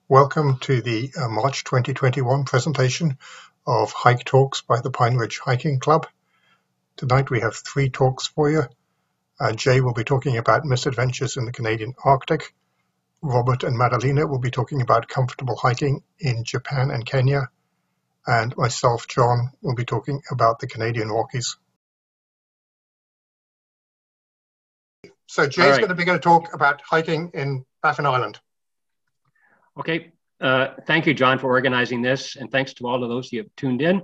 Welcome to the March 2021 presentation of Hike Talks by the Pine Ridge Hiking Club. Tonight we have 3 talks for you. Jay will be talking about misadventures in the Canadian Arctic. Robert and Maddalena will be talking about comfortable hiking in Japan and Kenya. And myself, John, will be talking about the Canadian Rockies. So Jay's going to be going to talk about hiking in Baffin Island. Okay, thank you, John, for organizing this, and thanks to all of those who have tuned in.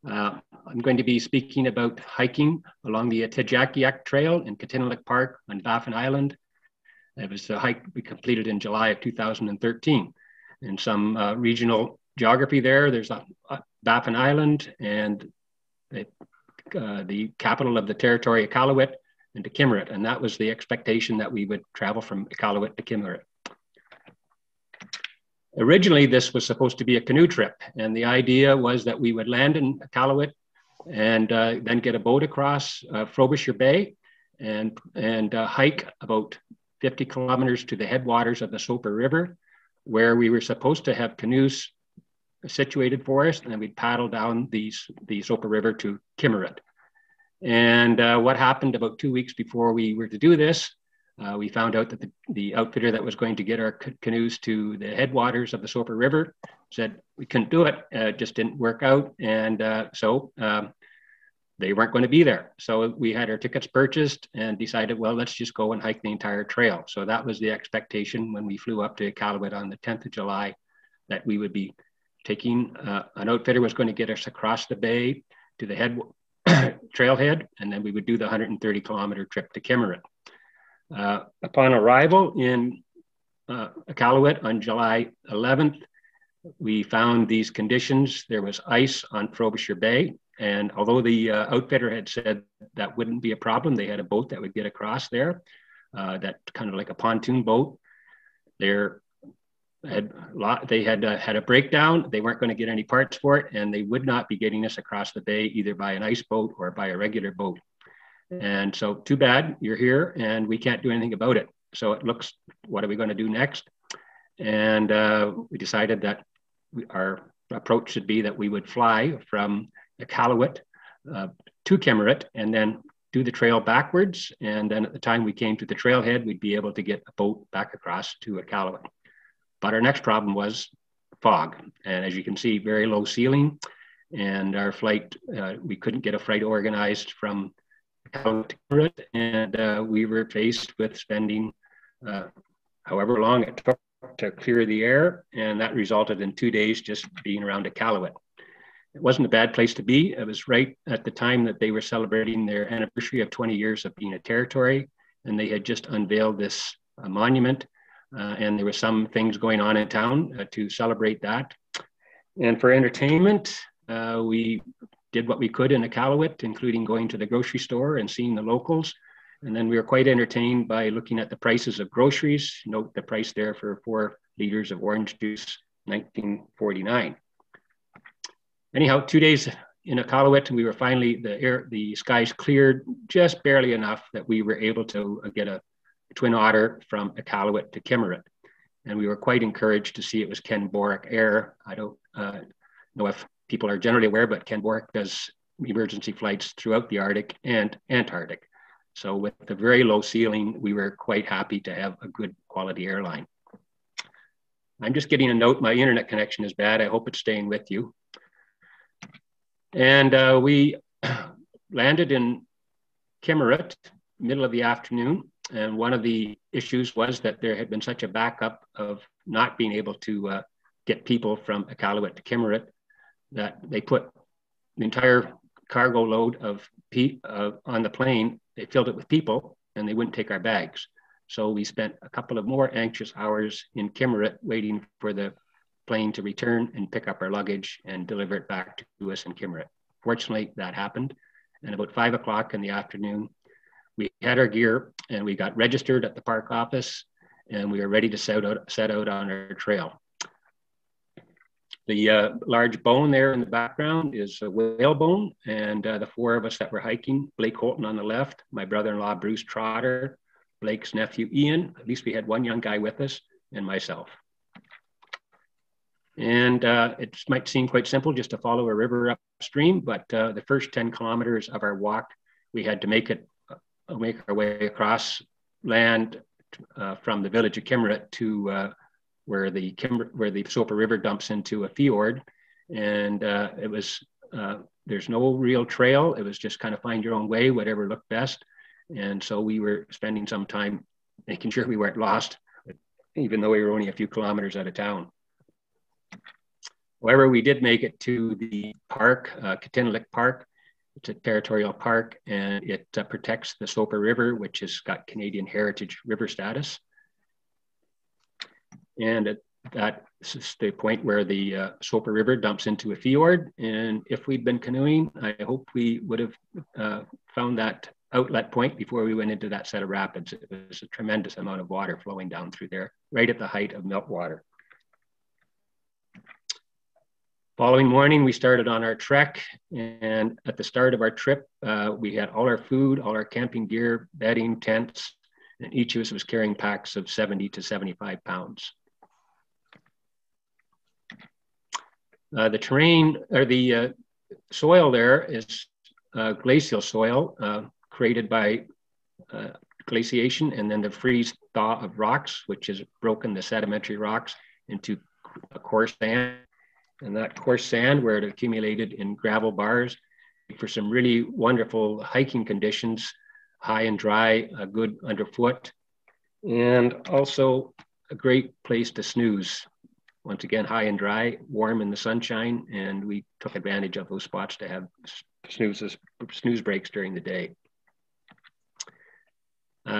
I'm going to be speaking about hiking along the Tijakiak Trail in Katinalik Park on Baffin Island. It was a hike we completed in July of 2013. And some regional geography there, there's Baffin Island and the capital of the territory, Iqaluit, and to Kimmerit. And that was the expectation that we would travel from Iqaluit to Kimmerit. Originally, this was supposed to be a canoe trip, and the idea was that we would land in Iqaluit and then get a boat across Frobisher Bay and hike about 50 kilometers to the headwaters of the Soper River, where we were supposed to have canoes situated for us, and then we'd paddle down the Soper River to Kimmerit. And what happened about 2 weeks before we were to do this, we found out that the outfitter that was going to get our canoes to the headwaters of the Soper River said we couldn't do it. It just didn't work out. And so they weren't going to be there. So we had our tickets purchased and decided, well, let's just go and hike the entire trail. So that was the expectation when we flew up to Iqaluit on the 10th of July, that we would be taking, an outfitter was going to get us across the bay to the trailhead, and then we would do the 130 kilometer trip to Kimmerit. Upon arrival in Iqaluit on July 11th, we found these conditions. There was ice on Frobisher Bay, and although the outfitter had said that wouldn't be a problem, they had a boat that would get across there, that kind of like a pontoon boat. They had a breakdown. They weren't going to get any parts for it, and they would not be getting us across the bay either by an ice boat or by a regular boat. And so too bad, you're here and we can't do anything about it. So it looks, what are we going to do next? And we decided that our approach should be that we would fly from Iqaluit to Kimmerit and then do the trail backwards. And then at the time we came to the trailhead, we'd be able to get a boat back across to Iqaluit. But our next problem was fog. And as you can see, very low ceiling. And our flight, we couldn't get a flight organized from Kimmerit, and we were faced with spending however long it took to clear the air, and that resulted in 2 days just being around Iqaluit. It wasn't a bad place to be. It was right at the time that they were celebrating their anniversary of 20 years of being a territory, and they had just unveiled this monument, and there were some things going on in town to celebrate that. And for entertainment, we did what we could in Iqaluit, including going to the grocery store and seeing the locals. And then we were quite entertained by looking at the prices of groceries. Note the price there for 4 liters of orange juice, $19.49. Anyhow, 2 days in Iqaluit, we were finally, the skies cleared just barely enough that we were able to get a twin otter from Iqaluit to Kimmerit. And we were quite encouraged to see it was Canmore Air. I don't know if people are generally aware, but Canmore does emergency flights throughout the Arctic and Antarctic. So with the very low ceiling, we were quite happy to have a good quality airline. I'm just getting a note, my internet connection is bad. I hope it's staying with you. And we landed in Kimmerit, middle of the afternoon. And one of the issues was that there had been such a backup of not being able to get people from Iqaluit to Kimmerit that they put the entire cargo load of on the plane. They filled it with people and they wouldn't take our bags. So we spent a couple of more anxious hours in Kimmerit waiting for the plane to return and pick up our luggage and deliver it back to us in Kimmerit. Fortunately, that happened. And about 5 o'clock in the afternoon, we had our gear and we got registered at the park office and we were ready to set out on our trail. The large bone there in the background is a whalebone, and the 4 of us that were hiking, Blake Holton on the left, my brother-in-law Bruce Trotter, Blake's nephew Ian, at least we had one young guy with us, and myself. And it might seem quite simple just to follow a river upstream, but the first 10 kilometers of our walk, we had to make our way across land from the village of Kimmerit to where the Soper River dumps into a fjord. And it was, there's no real trail. It was just kind of find your own way, whatever looked best. And so we were spending some time making sure we weren't lost, even though we were only a few kilometers out of town. However, we did make it to the park, Kitinalik Park. It's a territorial park, and it protects the Soper River, which has got Canadian Heritage River status. And that's the point where the Soper River dumps into a fjord. And if we'd been canoeing, I hope we would have found that outlet point before we went into that set of rapids. It was a tremendous amount of water flowing down through there, right at the height of meltwater. Following morning, we started on our trek, and at the start of our trip, we had all our food, all our camping gear, bedding, tents, and each of us was carrying packs of 70 to 75 pounds. The terrain, or the soil there is glacial soil created by glaciation and then the freeze thaw of rocks, which has broken the sedimentary rocks into a coarse sand. And that coarse sand, where it accumulated in gravel bars, for some really wonderful hiking conditions, high and dry, good underfoot, and also a great place to snooze. Once again, high and dry, warm in the sunshine, and we took advantage of those spots to have snooze breaks during the day.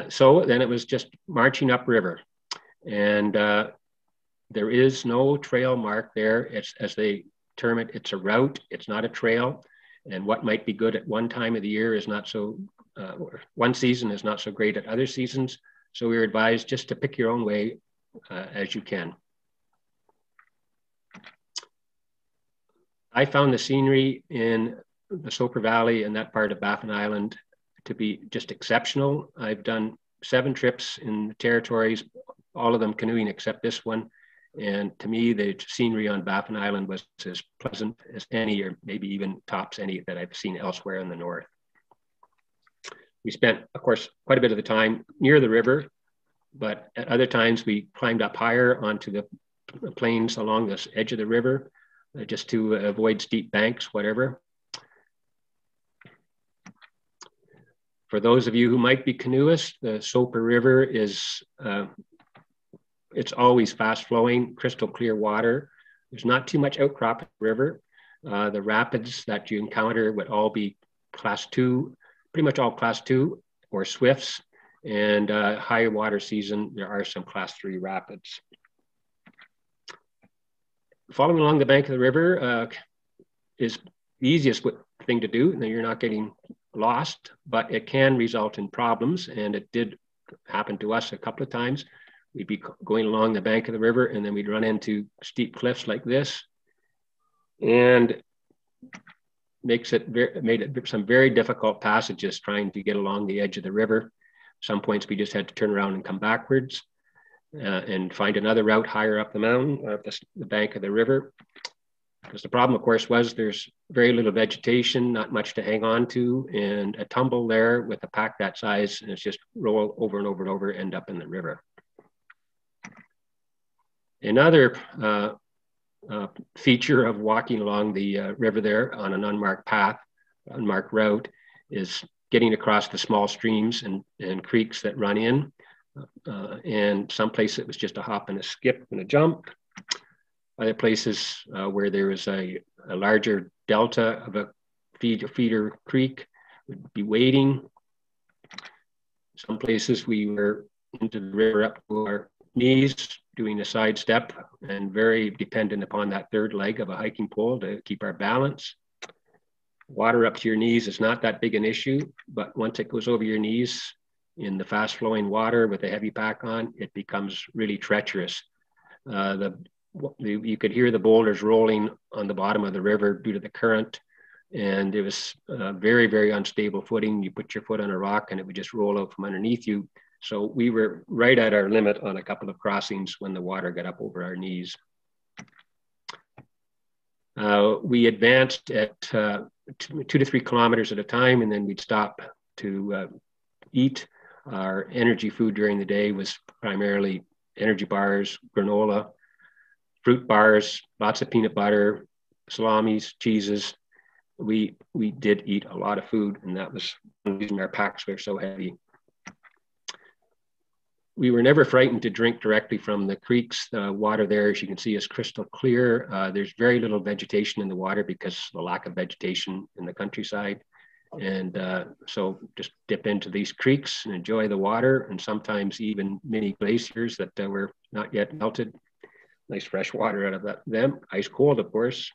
So then it was just marching upriver, and there is no trail mark there. It's, as they term it, it's a route. It's not a trail. And what might be good at one time of the year is not so, one season is not so great at other seasons. So we were advised just to pick your own way as you can. I found the scenery in the Soper Valley and that part of Baffin Island to be just exceptional. I've done 7 trips in the territories, all of them canoeing except this one. And to me, the scenery on Baffin Island was as pleasant as any, or maybe even tops any that I've seen elsewhere in the north. We spent, of course, quite a bit of the time near the river, but at other times we climbed up higher onto the plains along this edge of the river, just to avoid steep banks, whatever. For those of you who might be canoeists, the Soper River is it's always fast flowing, crystal clear water. There's not too much outcrop in the river. The rapids that you encounter would all be class 2, pretty much all class 2 or swifts. And higher water season, there are some class 3 rapids. Following along the bank of the river is the easiest thing to do. You're not getting lost, but it can result in problems. And it did happen to us a couple of times. We'd be going along the bank of the river, and then we'd run into steep cliffs like this, and made it some very difficult passages trying to get along the edge of the river. Some points we just had to turn around and come backwards and find another route higher up the mountain, or up the bank of the river. Because the problem, of course, was there's very little vegetation, not much to hang on to, and a tumble there with a pack that size, and it's just roll over and over and over, end up in the river. Another feature of walking along the river there on an unmarked path, unmarked route, is getting across the small streams and creeks that run in. And some places it was just a hop and a skip and a jump. Other places where there was a larger delta of a feeder creek would be wading. Some places we were into the river up to our knees, doing a side step, and very dependent upon that third leg of a hiking pole to keep our balance. Water up to your knees is not that big an issue, but once it goes over your knees in the fast flowing water with a heavy pack on, it becomes really treacherous. You could hear the boulders rolling on the bottom of the river due to the current, and it was very, very unstable footing. You put your foot on a rock and it would just roll out from underneath you. So we were right at our limit on a couple of crossings when the water got up over our knees. We advanced at 2 to 3 kilometers at a time, and then we'd stop to eat. Our energy food during the day was primarily energy bars, granola, fruit bars, lots of peanut butter, salamis, cheeses. We did eat a lot of food, and that was one reason our packs were so heavy. We were never frightened to drink directly from the creeks. The water there, as you can see, is crystal clear. There's very little vegetation in the water because of the lack of vegetation in the countryside. And so just dip into these creeks and enjoy the water, and sometimes even mini glaciers that were not yet melted. Nice fresh water out of them, ice cold, of course.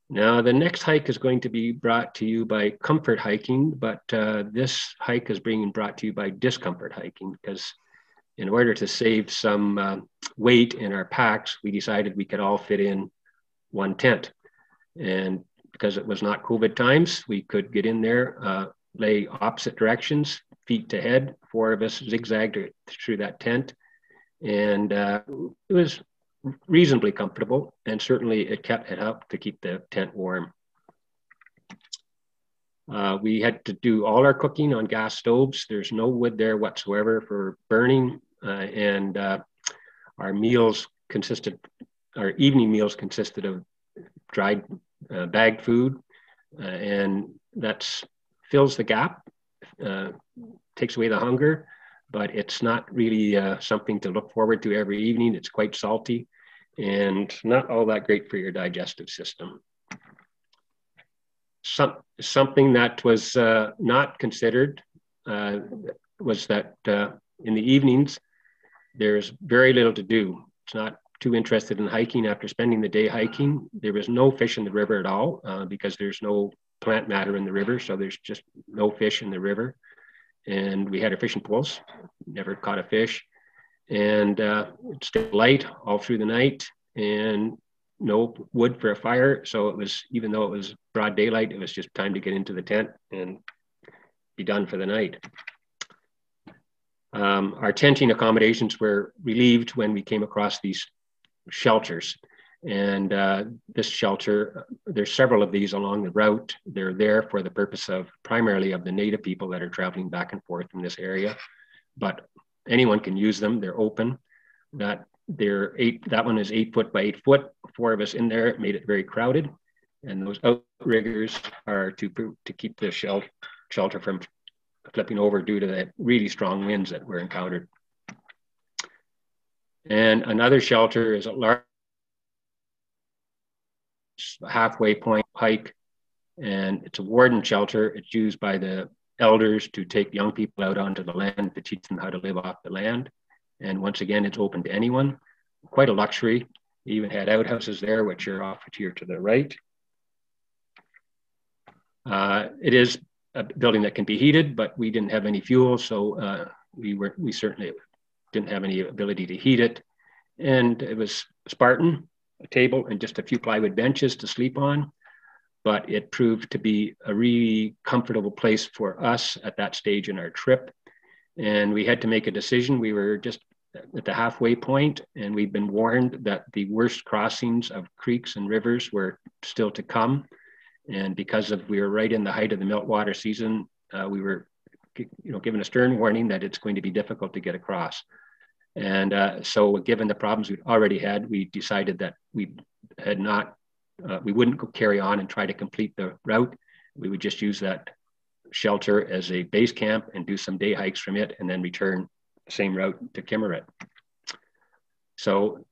Now, the next hike is going to be brought to you by Comfort Hiking, but this hike is being brought to you by Discomfort Hiking, because in order to save some weight in our packs, we decided we could all fit in one tent. And because it was not COVID times, we could get in there, lay opposite directions, feet to head. 4 of us zigzagged through that tent. And it was reasonably comfortable, and certainly it helped to keep the tent warm. We had to do all our cooking on gas stoves. There's no wood there whatsoever for burning, and our evening meals consisted of dried bagged food, and that fills the gap, takes away the hunger, but it's not really something to look forward to every evening. It's quite salty and not all that great for your digestive system. Something that was not considered was that in the evenings, there's very little to do. It's not too interested in hiking after spending the day hiking. There was no fish in the river at all because there's no plant matter in the river, so there's just no fish in the river. And we had our fishing poles, never caught a fish. And it stayed light all through the night, and no wood for a fire. So it was, even though it was broad daylight, it was just time to get into the tent and be done for the night. Our tenting accommodations were relieved when we came across these shelters. And this shelter, there's several of these along the route. They're there for the purpose of primarily of the native people that are traveling back and forth in this area, but anyone can use them. They're open. That one is 8 foot by 8 foot. 4 of us in there. It made it very crowded. And those outriggers are to keep the shelter from flipping over due to the really strong winds that were encountered. And another shelter is a large halfway point hike, and it's a warden shelter. It's used by the elders to take young people out onto the land to teach them how to live off the land. And once again, it's open to anyone. Quite a luxury. We even had outhouses there, which are off here to the right. It is a building that can be heated, but we didn't have any fuel, so we certainly didn't have any ability to heat it. And it was Spartan, a table and just a few plywood benches to sleep on. But it proved to be a really comfortable place for us at that stage in our trip. And we had to make a decision. We were just at the halfway point, and we'd been warned that the worst crossings of creeks and rivers were still to come. And because we were right in the height of the meltwater season, we were given a stern warning that it's going to be difficult to get across. And so given the problems we'd already had, we decided that we wouldn't carry on and try to complete the route. We would just use that shelter as a base camp and do some day hikes from it, and then return the same route to Kimmerit. So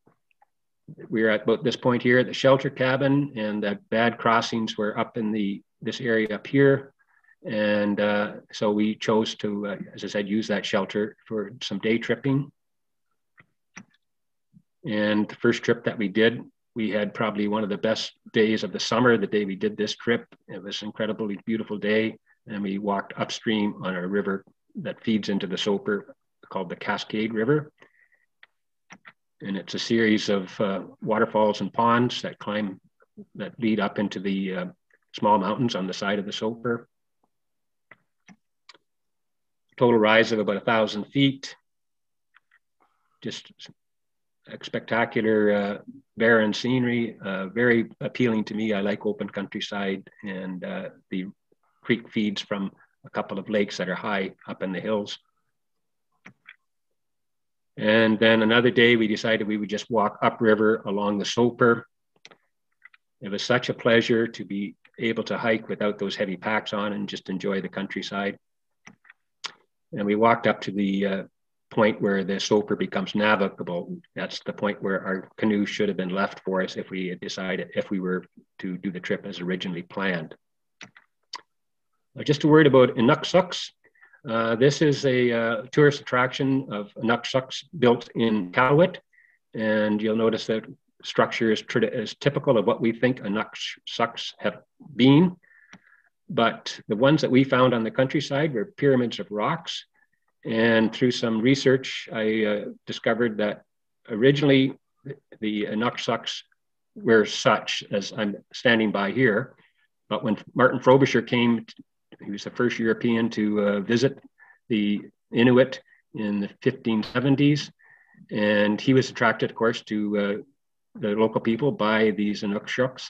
we're at about this point here at the shelter cabin, and the bad crossings were up in this area up here. And so we chose to, as I said, use that shelter for some day tripping. And the first trip that we did, we had probably one of the best days of the summer, the day we did this trip. It was an incredibly beautiful day. And we walked upstream on a river that feeds into the Soper called the Cascade River. And it's a series of waterfalls and ponds that lead up into the small mountains on the side of the Soper. Total rise of about 1,000 feet. Just spectacular barren scenery, very appealing to me. I like open countryside, and the creek feeds from a couple of lakes that are high up in the hills. And then another day we decided we would just walk upriver along the Soper. It was such a pleasure to be able to hike without those heavy packs on and just enjoy the countryside. And we walked up to the point where the Soper becomes navigable. That's the point where our canoe should have been left for us if we had decided, if we were to do the trip as originally planned. Just a word about Inuksuks. This is a tourist attraction of Inuksuks built in Iqaluit, and you'll notice that structure is typical of what we think Inuksuks have been. But the ones that we found on the countryside were pyramids of rocks. And through some research, I discovered that originally the Inuksuks were such as I'm standing by here. But when Martin Frobisher came, he was the first European to visit the Inuit in the 1570s. And he was attracted, of course, to the local people by these Inuksuks.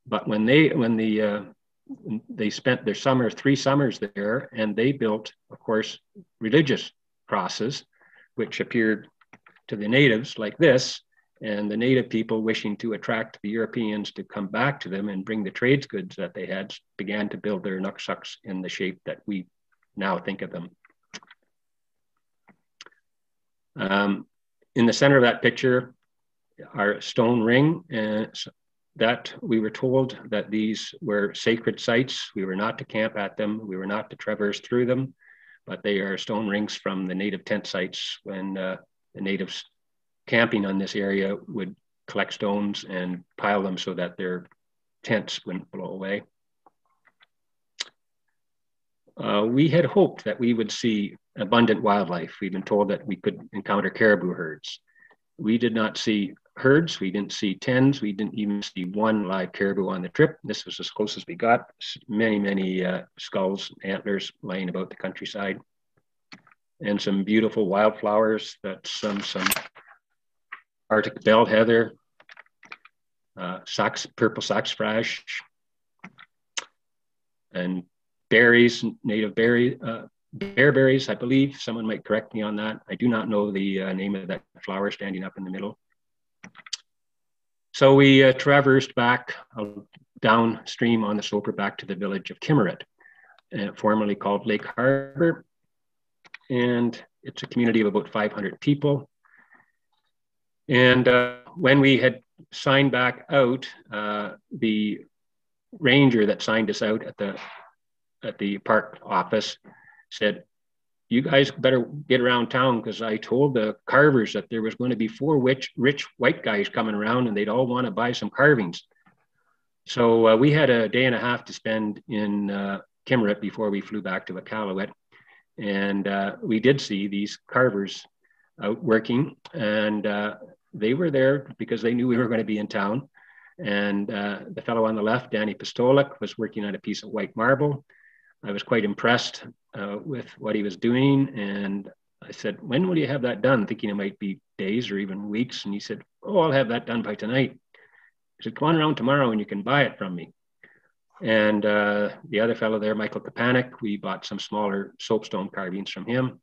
But when they spent their 3 summers there, and they built, of course, religious crosses, which appeared to the natives like this, and the native people, wishing to attract the Europeans to come back to them and bring the trades goods that they had, began to build their Inuksuks in the shape that we now think of them. In the center of that picture, our stone ring, and that we were told that these were sacred sites. We were not to camp at them. We were not to traverse through them, but they are stone rings from the native tent sites when the natives camping on this area would collect stones and pile them so that their tents wouldn't blow away. We had hoped that we would see abundant wildlife. We've been told that we could encounter caribou herds. We did not see herds. We didn't see tens. We didn't even see one live caribou on the trip. This was as close as we got. Many skulls, antlers laying about the countryside, and some beautiful wildflowers. That's some Arctic bell heather, purple saxifrage, and berries, native bearberries, I believe. Someone might correct me on that. I do not know the name of that flower standing up in the middle. So we traversed back downstream on the Soper back to the village of Kimmerit, formerly called Lake Harbor. And it's a community of about 500 people. And when we had signed back out, the ranger that signed us out at the park office said, "You guys better get around town, because I told the carvers that there was going to be 4 rich white guys coming around, and they'd all want to buy some carvings." So we had a day and a half to spend in Kimmerit before we flew back to Iqaluit. And we did see these carvers out working, and they were there because they knew we were going to be in town. And the fellow on the left, Danny Pistolik, was working on a piece of white marble. I was quite impressed with what he was doing. And I said, "When will you have that done?" Thinking it might be days or even weeks. And he said, "Oh, I'll have that done by tonight." I said, "Come on around tomorrow and you can buy it from me." And the other fellow there, Michael Kapanik, we bought some smaller soapstone carvings from him.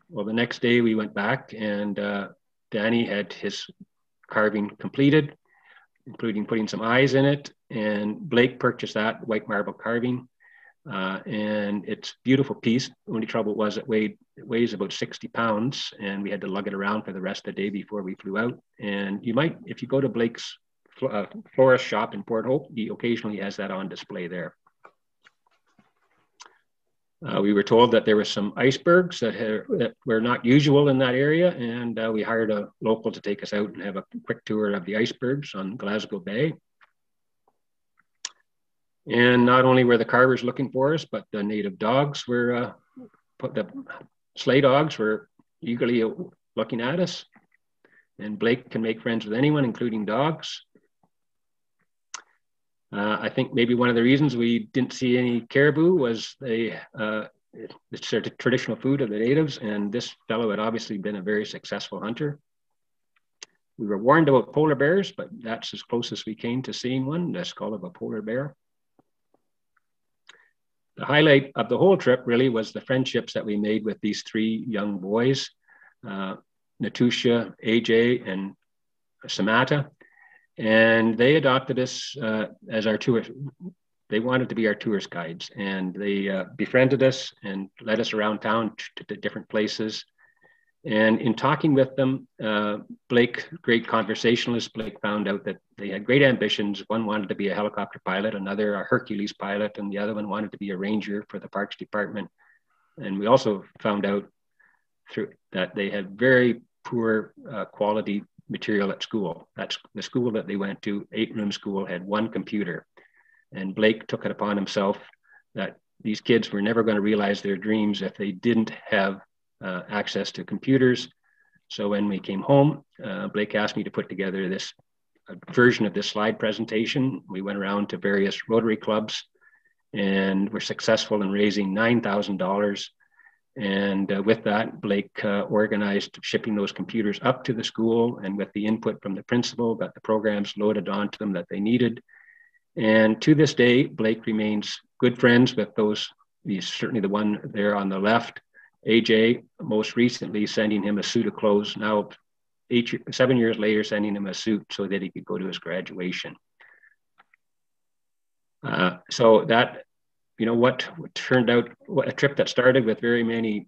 Well, the next day we went back, and Danny had his carving completed, including putting some eyes in it. And Blake purchased that white marble carving. And it's a beautiful piece. The only trouble was it weighs about 60 pounds, and we had to lug it around for the rest of the day before we flew out. And you might, if you go to Blake's florist shop in Port Hope, he occasionally has that on display there. We were told that there were some icebergs that were not usual in that area, and we hired a local to take us out and have a quick tour of the icebergs on Glasgow Bay. And not only were the carvers looking for us, but the native dogs were, the sleigh dogs were eagerly looking at us. And Blake can make friends with anyone, including dogs. I think maybe one of the reasons we didn't see any caribou was it's sort of traditional food of the natives, and this fellow had obviously been a very successful hunter. We were warned about polar bears, but that's as close as we came to seeing one, the skull of a polar bear. The highlight of the whole trip really was the friendships that we made with these three young boys, Natusha, AJ, and Samantha. And they adopted us as our tour. They wanted to be our tourist guides, and they befriended us and led us around town to different places. And in talking with them, Blake, great conversationalist, Blake found out that they had great ambitions. One wanted to be a helicopter pilot, another a Hercules pilot, and the other one wanted to be a ranger for the Parks Department. And we also found out that they had very poor quality material at school. That's the school that they went to, 8-room school, had one computer. And Blake took it upon himself that these kids were never going to realize their dreams if they didn't have access to computers. So when we came home, Blake asked me to put together this version of this slide presentation. We went around to various Rotary clubs and were successful in raising $9,000. And with that, Blake organized shipping those computers up to the school, and with the input from the principal, got the programs loaded onto them that they needed. And to this day, Blake remains good friends with these, certainly the one there on the left, AJ, most recently sending him a suit of clothes, now 7 years later, sending him a suit so that he could go to his graduation. So that, what turned out, a trip that started with very many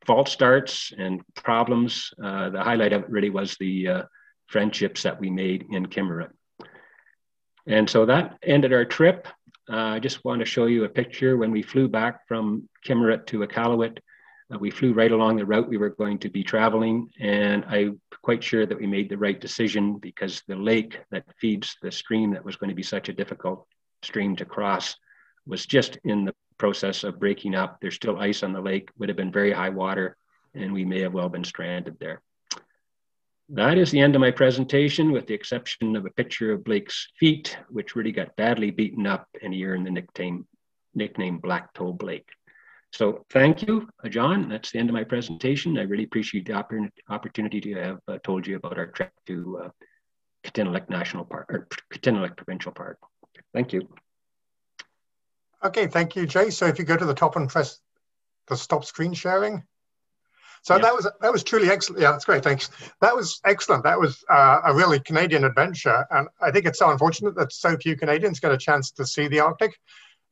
false starts and problems, the highlight of it really was the friendships that we made in Kimmerit. And so that ended our trip. I just want to show you a picture. When we flew back from Kimmerit to Iqaluit, we flew right along the route we were going to be traveling, and I'm quite sure that we made the right decision, because the lake that feeds the stream that was going to be such a difficult stream to cross was just in the process of breaking up. There's still ice on the lake, would have been very high water, and we may have well been stranded there. That is the end of my presentation, with the exception of a picture of Blake's feet, which really got badly beaten up, and he earned the nickname Black Toe Blake. So thank you, John. That's the end of my presentation. I really appreciate the opportunity to have told you about our trip to Kitinillik National Park, or Kitinillik Provincial Park. Thank you. Okay, thank you, Jay. So if you go to the top and press the stop screen sharing. So Yep. that was truly excellent. Yeah, that's great. Thanks. That was excellent. That was a really Canadian adventure, and I think it's so unfortunate that so few Canadians get a chance to see the Arctic.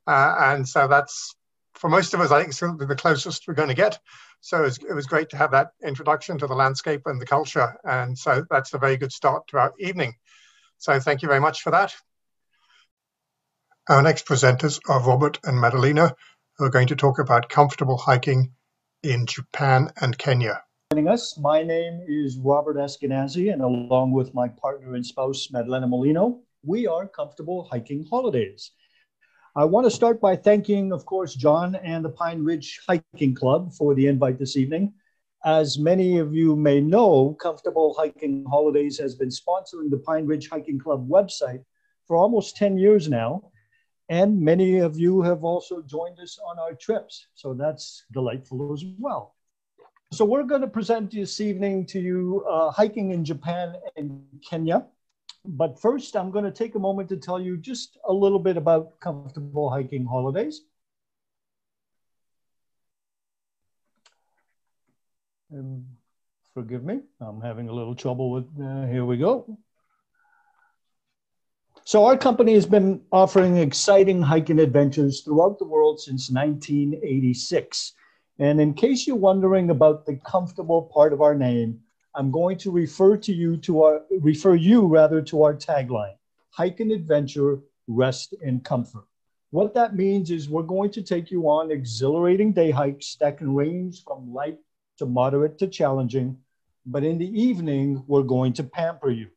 And so that's, for most of us, I think, certainly the closest we're going to get. So it was great to have that introduction to the landscape and the culture, and so that's a very good start to our evening. So thank you very much for that. Our next presenters are Robert and Maddalena, who are going to talk about comfortable hiking in Japan and Kenya. Joining us, my name is Robert Eskenazi, and along with my partner and spouse, Maddalena Molino, we are Comfortable Hiking Holidays. I want to start by thanking, of course, John and the Pine Ridge Hiking Club for the invite this evening. As many of you may know, Comfortable Hiking Holidays has been sponsoring the Pine Ridge Hiking Club website for almost 10 years now. And many of you have also joined us on our trips. So that's delightful as well. So we're going to present this evening to you hiking in Japan and Kenya. But first, I'm going to take a moment to tell you just a little bit about Comfortable Hiking Holidays. Forgive me, I'm having a little trouble with, here we go. So our company has been offering exciting hiking adventures throughout the world since 1986. And in case you're wondering about the comfortable part of our name, I'm going to refer you to our tagline, hike and adventure, rest and comfort. What that means is we're going to take you on exhilarating day hikes that can range from light to moderate to challenging. But in the evening, we're going to pamper you.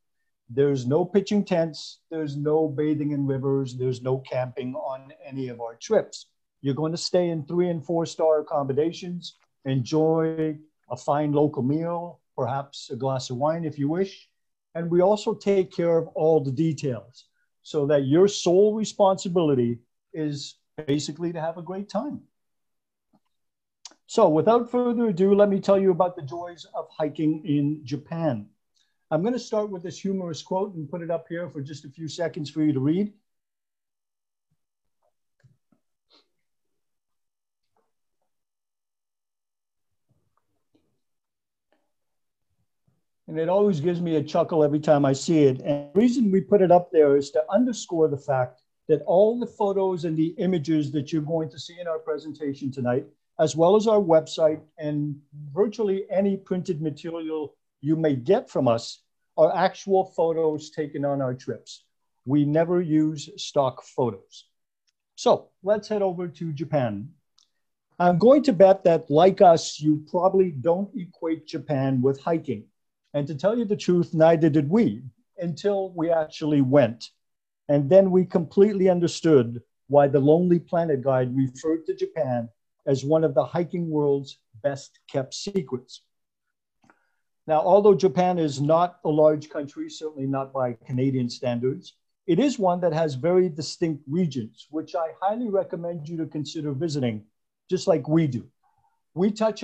There's no pitching tents, there's no bathing in rivers, there's no camping on any of our trips. You're going to stay in 3- and 4-star accommodations, enjoy a fine local meal, perhaps a glass of wine if you wish. And we also take care of all the details so that your sole responsibility is basically to have a great time. So without further ado, let me tell you about the joys of hiking in Japan. I'm going to start with this humorous quote and put it up here for just a few seconds for you to read. And it always gives me a chuckle every time I see it. And the reason we put it up there is to underscore the fact that all the photos and the images that you're going to see in our presentation tonight, as well as our website and virtually any printed material you may get from us, are actual photos taken on our trips. We never use stock photos. So let's head over to Japan. I'm going to bet that, like us, you probably don't equate Japan with hiking. And to tell you the truth, neither did we until we actually went. And then we completely understood why the Lonely Planet Guide referred to Japan as one of the hiking world's best kept secrets. Now, although Japan is not a large country, certainly not by Canadian standards, it is one that has very distinct regions, which I highly recommend you to consider visiting, just like we do. We start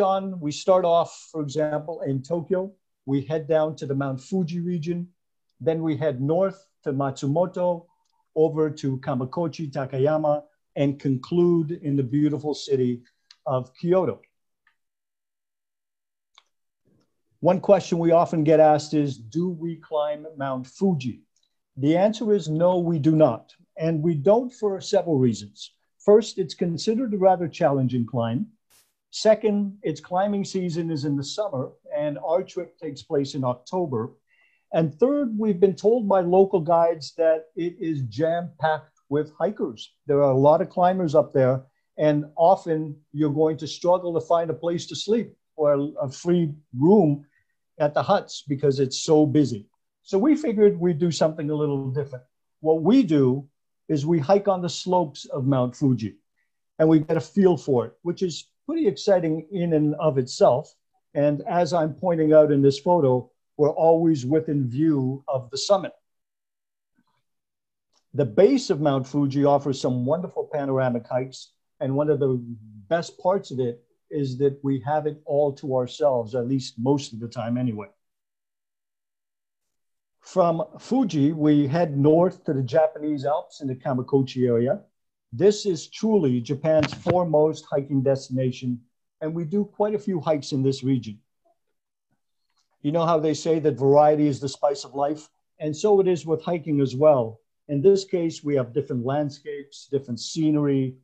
off, for example, in Tokyo. We head down to the Mount Fuji region. Then we head north to Matsumoto, over to Kamakouchi, Takayama, and conclude in the beautiful city of Kyoto. One question we often get asked is, do we climb Mount Fuji? The answer is no, we do not. And we don't for several reasons. First, it's considered a rather challenging climb. Second, its climbing season is in the summer, and our trip takes place in October. And third, we've been told by local guides that it is jam-packed with hikers. There are a lot of climbers up there, and often you're going to struggle to find a place to sleep or a free room at the huts because it's so busy. So we figured we'd do something a little different. What we do is we hike on the slopes of Mount Fuji, and we get a feel for it, which is pretty exciting in and of itself. And as I'm pointing out in this photo, we're always within view of the summit. The base of Mount Fuji offers some wonderful panoramic hikes. And one of the best parts of it is that we have it all to ourselves, at least most of the time anyway. From Fuji, we head north to the Japanese Alps in the Kamakouchi area. This is truly Japan's foremost hiking destination, and we do quite a few hikes in this region. You know how they say that variety is the spice of life? And so it is with hiking as well. In this case, we have different landscapes, different scenery,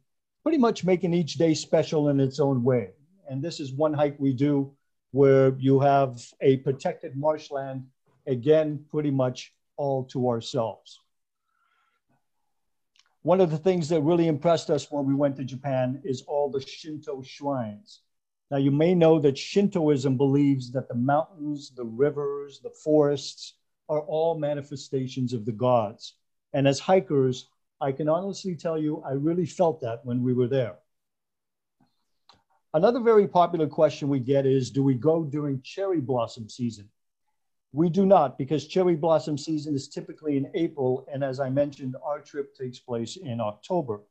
pretty much making each day special in its own way. And this is one hike we do where you have a protected marshland, again, pretty much all to ourselves. One of the things that really impressed us when we went to Japan is all the Shinto shrines. Now, you may know that Shintoism believes that the mountains, the rivers, the forests are all manifestations of the gods. And as hikers, I can honestly tell you, I really felt that when we were there. Another very popular question we get is, do we go during cherry blossom season? We do not, because cherry blossom season is typically in April. And as I mentioned, our trip takes place in October.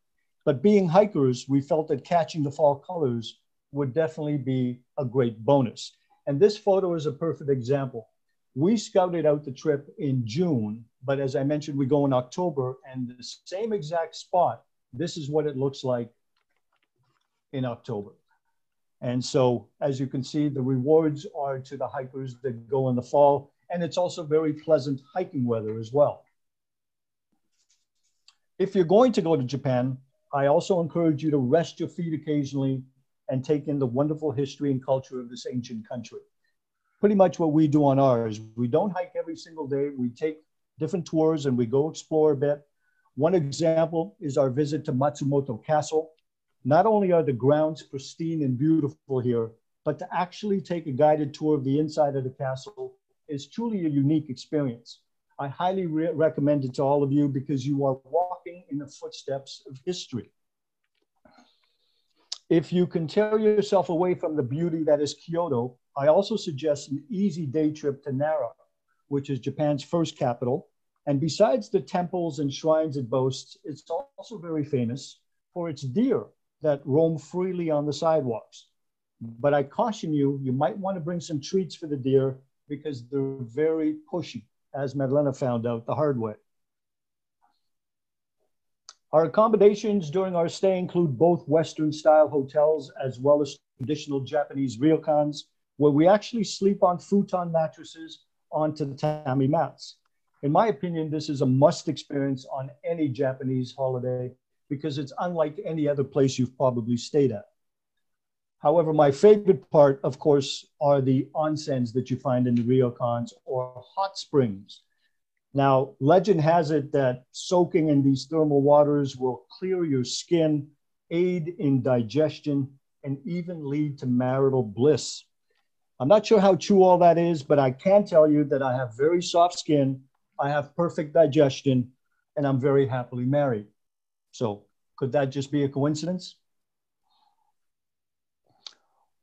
But being hikers, we felt that catching the fall colors would definitely be a great bonus. And this photo is a perfect example. We scouted out the trip in June, but as I mentioned, we go in October, and the same exact spot, this is what it looks like in October. And so, as you can see, the rewards are to the hikers that go in the fall, and it's also very pleasant hiking weather as well. If you're going to go to Japan, I also encourage you to rest your feet occasionally and take in the wonderful history and culture of this ancient country. Pretty much what we do on ours. We don't hike every single day. We take different tours and we go explore a bit. One example is our visit to Matsumoto Castle. Not only are the grounds pristine and beautiful here, but to actually take a guided tour of the inside of the castle is truly a unique experience. I highly recommend it to all of you because you are walking in the footsteps of history. If you can tear yourself away from the beauty that is Kyoto, I also suggest an easy day trip to Nara, which is Japan's first capital. And besides the temples and shrines it boasts, it's also very famous for its deer that roam freely on the sidewalks. But I caution you, you might want to bring some treats for the deer because they're very pushy, as Maddalena found out the hard way. Our accommodations during our stay include both Western-style hotels as well as traditional Japanese ryokans, where we actually sleep on futon mattresses onto tatami mats. In my opinion, this is a must experience on any Japanese holiday because it's unlike any other place you've probably stayed at. However, my favorite part, of course, are the onsens that you find in the ryokans or hot springs. Now, legend has it that soaking in these thermal waters will clear your skin, aid in digestion, and even lead to marital bliss. I'm not sure how true all that is, but I can tell you that I have very soft skin, I have perfect digestion, and I'm very happily married. So could that just be a coincidence?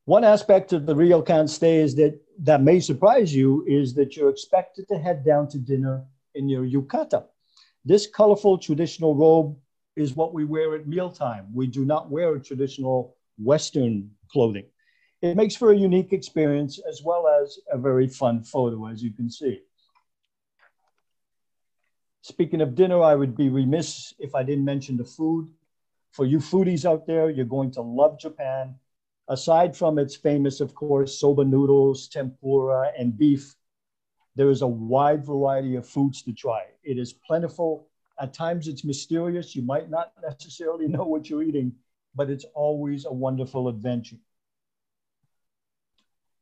One aspect of the ryokan stay is that may surprise you is that you're expected to head down to dinner in your yukata. This colorful traditional robe is what we wear at mealtime. We do not wear traditional Western clothing. It makes for a unique experience as well as a very fun photo, as you can see. Speaking of dinner, I would be remiss if I didn't mention the food. For you foodies out there, you're going to love Japan. Aside from its famous, of course, soba noodles, tempura, and beef, there is a wide variety of foods to try. It is plentiful. At times it's mysterious. You might not necessarily know what you're eating, but it's always a wonderful adventure.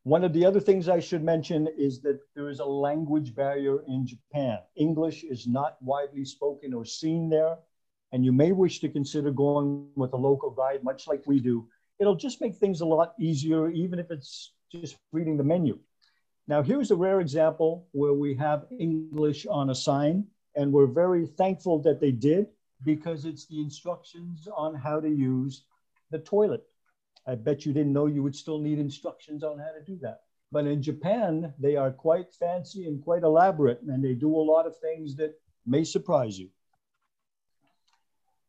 One of the other things I should mention is that there is a language barrier in Japan. English is not widely spoken or seen there, and you may wish to consider going with a local guide, much like we do. It'll just make things a lot easier, even if it's just reading the menu. Now, here's a rare example where we have English on a sign, and we're very thankful that they did because it's the instructions on how to use the toilet. I bet you didn't know you would still need instructions on how to do that. But in Japan, they are quite fancy and quite elaborate, and they do a lot of things that may surprise you.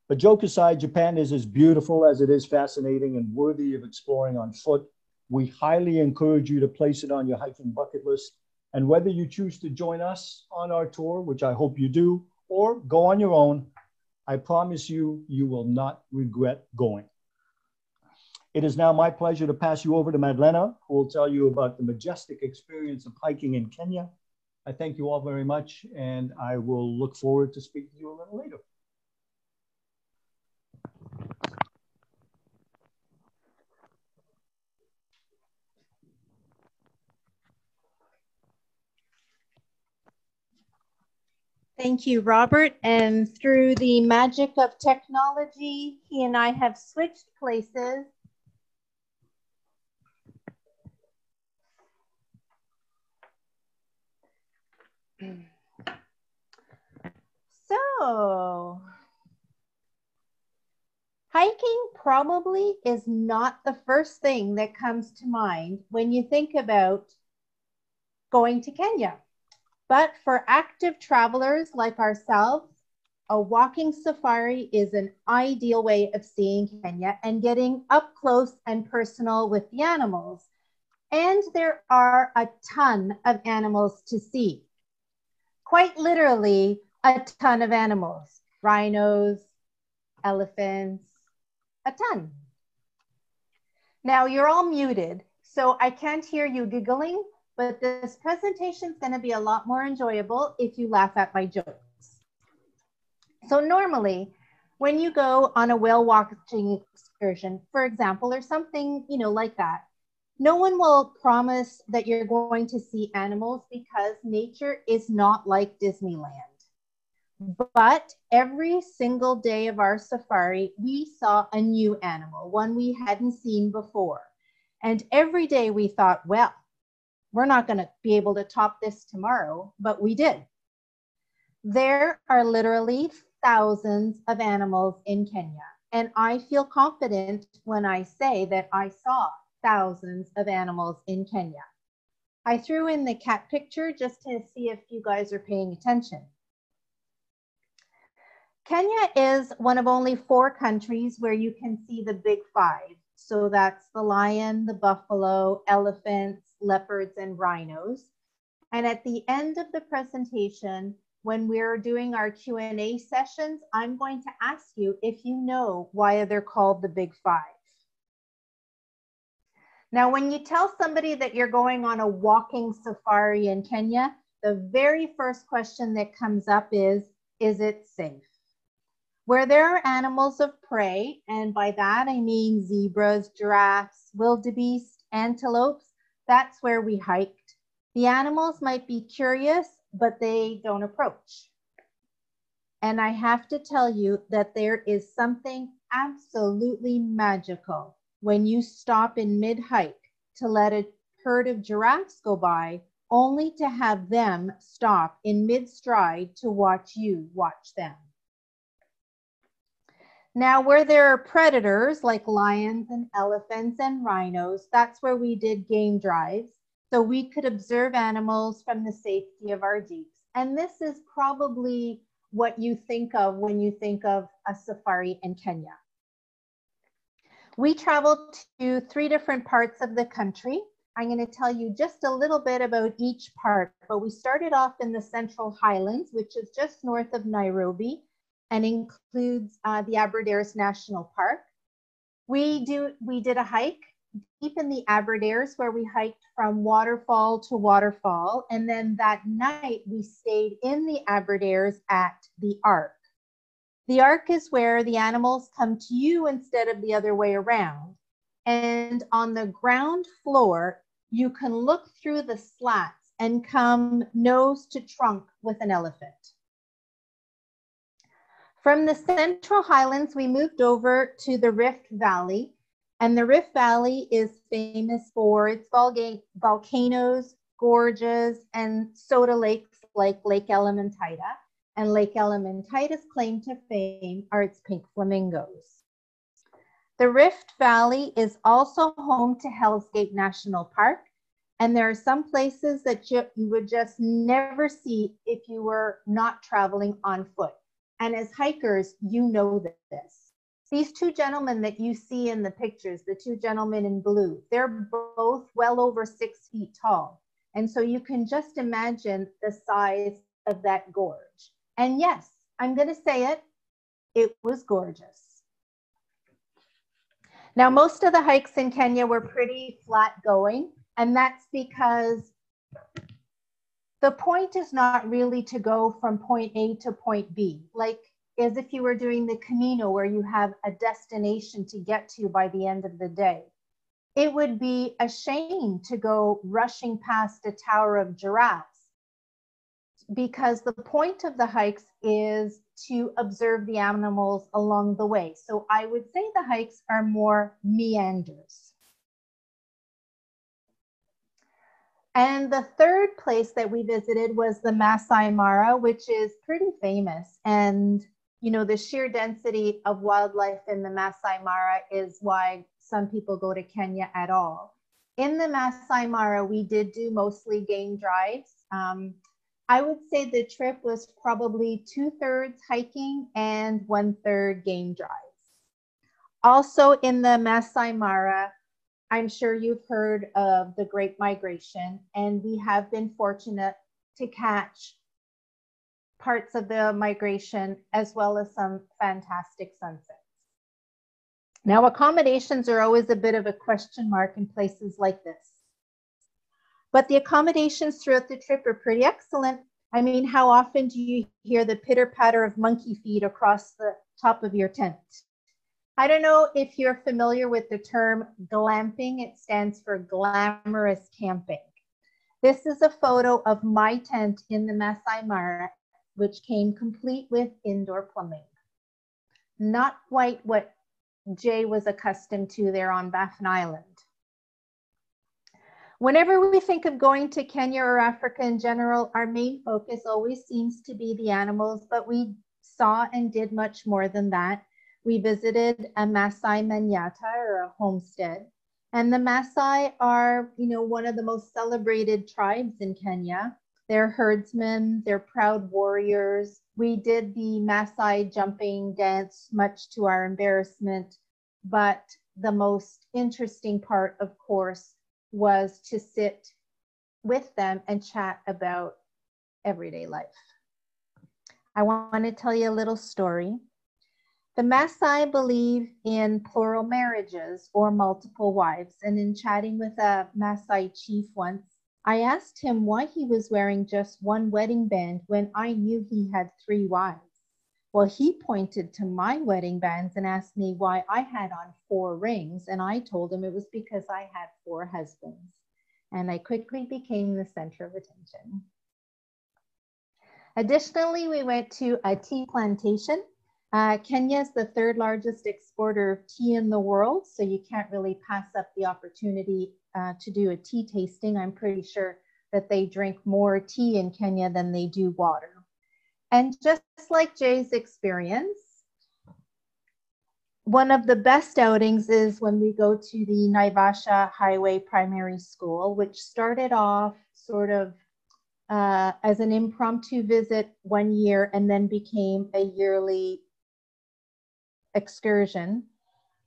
But joke aside, Japan is as beautiful as it is fascinating and worthy of exploring on foot. We highly encourage you to place it on your hiking bucket list. And whether you choose to join us on our tour, which I hope you do, or go on your own, I promise you, you will not regret going. It is now my pleasure to pass you over to Maddalena, who will tell you about the majestic experience of hiking in Kenya. I thank you all very much, and I will look forward to speaking to you a little later. Thank you, Robert. And through the magic of technology, he and I have switched places. So, hiking probably is not the first thing that comes to mind when you think about going to Kenya. But for active travelers like ourselves, a walking safari is an ideal way of seeing Kenya and getting up close and personal with the animals. And there are a ton of animals to see. Quite literally, a ton of animals. Rhinos, elephants, a ton. Now you're all muted, so I can't hear you giggling, but this presentation is going to be a lot more enjoyable if you laugh at my jokes. So normally, when you go on a whale watching excursion, for example, or something, like that, no one will promise that you're going to see animals because nature is not like Disneyland. But every single day of our safari, we saw a new animal, one we hadn't seen before. And every day we thought, well, we're not going to be able to top this tomorrow, but we did. There are literally thousands of animals in Kenya, and I feel confident when I say that I saw thousands of animals in Kenya. I threw in the cat picture just to see if you guys are paying attention. Kenya is one of only 4 countries where you can see the big 5. So that's the lion, the buffalo, elephants, leopards, and rhinos. And at the end of the presentation, when we're doing our Q&A sessions, I'm going to ask you if you know why they're called the Big Five. Now, when you tell somebody that you're going on a walking safari in Kenya, the very first question that comes up is it safe? Where there are animals of prey, and by that I mean zebras, giraffes, wildebeest, antelopes, that's where we hiked. The animals might be curious, but they don't approach. And I have to tell you that there is something absolutely magical when you stop in mid-hike to let a herd of giraffes go by, only to have them stop in mid-stride to watch you watch them. Now, where there are predators like lions and elephants and rhinos, that's where we did game drives, so we could observe animals from the safety of our Jeeps. And this is probably what you think of when you think of a safari in Kenya. We traveled to 3 different parts of the country. I'm going to tell you just a little bit about each part, but we started off in the Central Highlands, which is just north of Nairobi and includes the Aberdares National Park. We did a hike deep in the Aberdares where we hiked from waterfall to waterfall. And then that night we stayed in the Aberdares at the Ark. The Ark is where the animals come to you instead of the other way around. And on the ground floor, you can look through the slats and come nose to trunk with an elephant. From the Central Highlands, we moved over to the Rift Valley. And the Rift Valley is famous for its volcanoes, gorges, and soda lakes like Lake Elementaita. And Lake Elementaita's claim to fame are its pink flamingos. The Rift Valley is also home to Hell's Gate National Park. And there are some places that you would just never see if you were not traveling on foot. And as hikers, you know this. These 2 gentlemen that you see in the pictures, the 2 gentlemen in blue, they're both well over 6 feet tall. And so you can just imagine the size of that gorge. And yes, I'm going to say it was gorgeous. Now, most of the hikes in Kenya were pretty flat going, and that's because the point is not really to go from point A to point B, like as if you were doing the Camino where you have a destination to get to by the end of the day. It would be a shame to go rushing past a tower of giraffes, because the point of the hikes is to observe the animals along the way. So I would say the hikes are more meanders. And the third place that we visited was the Masai Mara, which is pretty famous. And, you know, the sheer density of wildlife in the Masai Mara is why some people go to Kenya at all. In the Masai Mara, we did do mostly game drives. I would say the trip was probably 2/3 hiking and 1/3 game drives. Also in the Masai Mara, I'm sure you've heard of the Great Migration, and we have been fortunate to catch parts of the migration as well as some fantastic sunsets. Now, accommodations are always a bit of a question mark in places like this. But the accommodations throughout the trip are pretty excellent. I mean, how often do you hear the pitter-patter of monkey feet across the top of your tent? I don't know if you're familiar with the term glamping. It stands for glamorous camping. This is a photo of my tent in the Masai Mara, which came complete with indoor plumbing. Not quite what Jay was accustomed to there on Baffin Island. Whenever we think of going to Kenya or Africa in general, our main focus always seems to be the animals, but we saw and did much more than that. We visited a Maasai Manyata, or a homestead, and the Maasai are, you know, one of the most celebrated tribes in Kenya. They're herdsmen, they're proud warriors. We did the Maasai jumping dance, much to our embarrassment, but the most interesting part, of course, was to sit with them and chat about everyday life. I want to tell you a little story. The Maasai believe in plural marriages or multiple wives. And in chatting with a Maasai chief once, I asked him why he was wearing just one wedding band when I knew he had 3 wives. Well, he pointed to my wedding bands and asked me why I had on 4 rings. And I told him it was because I had 4 husbands. And I quickly became the center of attention. Additionally, we went to a tea plantation. Kenya is the 3rd largest exporter of tea in the world, so you can't really pass up the opportunity to do a tea tasting. I'm pretty sure that they drink more tea in Kenya than they do water. And just like Jay's experience, one of the best outings is when we go to the Naivasha Highway Primary School, which started off sort of as an impromptu visit one year and then became a yearly excursion.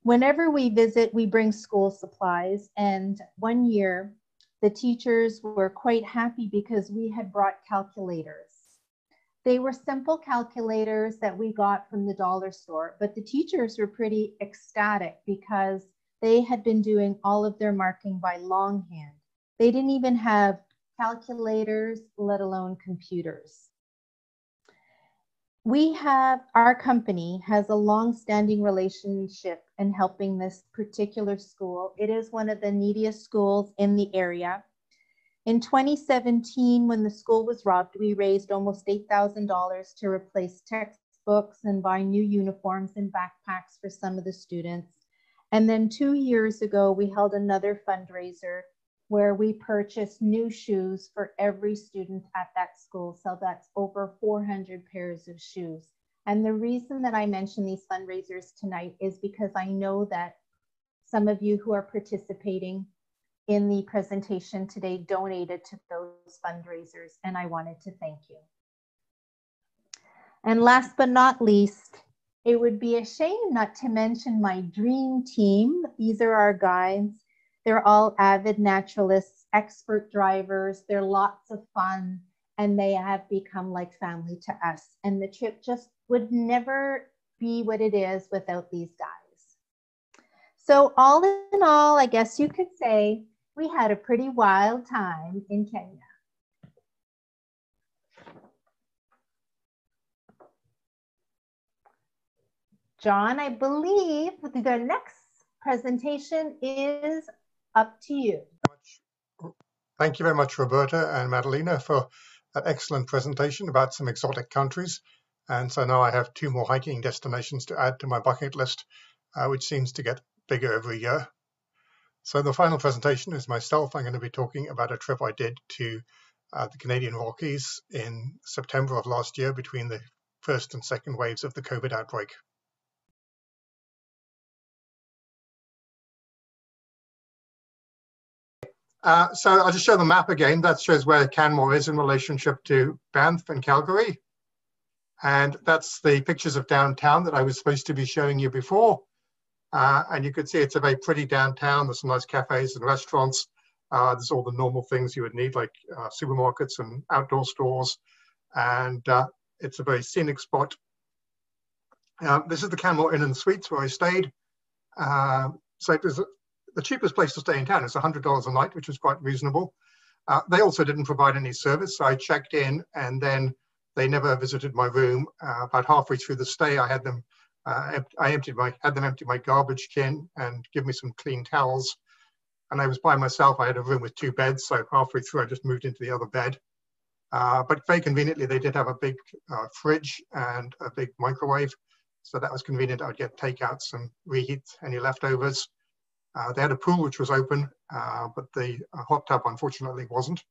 Whenever we visit, we bring school supplies. And one year, the teachers were quite happy because we had brought calculators. They were simple calculators that we got from the dollar store, but the teachers were pretty ecstatic because they had been doing all of their marking by longhand. They didn't even have calculators, let alone computers. Our company has a long-standing relationship in helping this particular school. It is one of the neediest schools in the area. In 2017, when the school was robbed, we raised almost $8,000 to replace textbooks and buy new uniforms and backpacks for some of the students. And then 2 years ago, we held another fundraiser where we purchased new shoes for every student at that school. So that's over 400 pairs of shoes. And the reason that I mention these fundraisers tonight is because I know that some of you who are participating in the presentation today donated to those fundraisers, and I wanted to thank you. And last but not least, it would be a shame not to mention my dream team. These are our guides. They're all avid naturalists, expert drivers. They're lots of fun, and they have become like family to us. And the trip just would never be what it is without these guys. So all in all, I guess you could say we had a pretty wild time in Kenya. John, I believe the next presentation is up to you. Thank you very much, Roberta and Maddalena, for that excellent presentation about some exotic countries. And so now I have 2 more hiking destinations to add to my bucket list, which seems to get bigger every year. So the final presentation is myself. I'm going to be talking about a trip I did to the Canadian Rockies in September of last year between the first and second waves of the COVID outbreak. So I'll just show the map again. That shows where Canmore is in relationship to Banff and Calgary. And that's the pictures of downtown that I was supposed to be showing you before. And you can see it's a very pretty downtown. There's some nice cafes and restaurants. There's all the normal things you would need, like supermarkets and outdoor stores. And it's a very scenic spot. This is the Canmore Inn and Suites where I stayed. So it was the cheapest place to stay in town. It's $100 a night, which was quite reasonable. They also didn't provide any service. So I checked in and then they never visited my room. About halfway through the stay, I had them had them empty my garbage can and give me some clean towels. And I was by myself. I had a room with 2 beds. So halfway through, I just moved into the other bed. But very conveniently, they did have a big fridge and a big microwave. So that was convenient. I would get takeouts and reheat any leftovers. They had a pool which was open, but the hot tub unfortunately wasn't.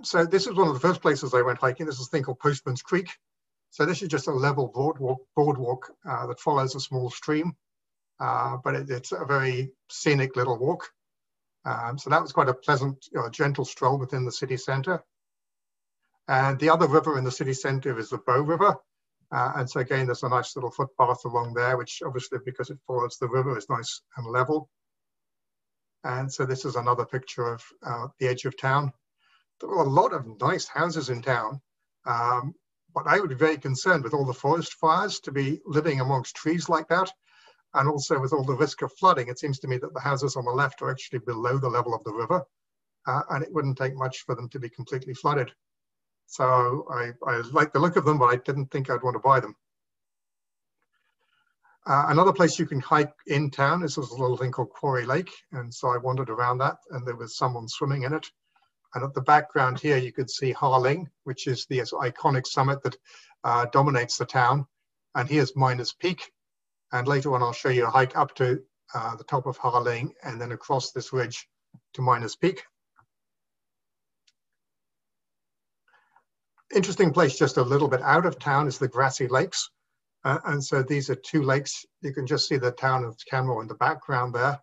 So this is one of the first places I went hiking. This is a thing called Postman's Creek. So this is just a level boardwalk that follows a small stream, but it's a very scenic little walk. So that was quite a pleasant, gentle stroll within the city center. And the other river in the city center is the Bow River. And so again, there's a nice little footpath along there, which obviously, because it follows the river, is nice and level. And so this is another picture of the edge of town. There are a lot of nice houses in town, but I would be very concerned with all the forest fires to be living amongst trees like that. And also with all the risk of flooding, it seems to me that the houses on the left are actually below the level of the river, and it wouldn't take much for them to be completely flooded. So I like the look of them, but I didn't think I'd want to buy them. Another place you can hike in town is this little thing called Quarry Lake. And so I wandered around that, and there was someone swimming in it. And at the background here, you could see Harling, which is the iconic summit that dominates the town. And here's Miners Peak. And later on, I'll show you a hike up to the top of Harling and then across this ridge to Miners Peak. Interesting place just a little bit out of town is the Grassy Lakes. And so these are two lakes. You can just see the town of Canmore in the background there.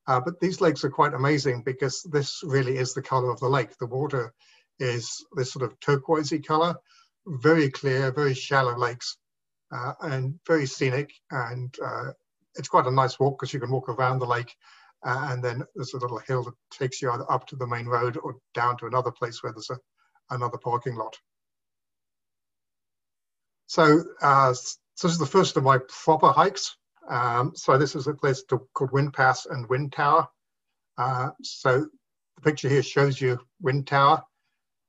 But these lakes are quite amazing because this really is the color of the lake. The water is this sort of turquoisey color, very clear, very shallow lakes, and very scenic. And it's quite a nice walk because you can walk around the lake, and then there's a little hill that takes you either up to the main road or down to another place where there's another parking lot. So this is the first of my proper hikes. So this is a place called Wind Pass and Wind Tower. So the picture here shows you Wind Tower,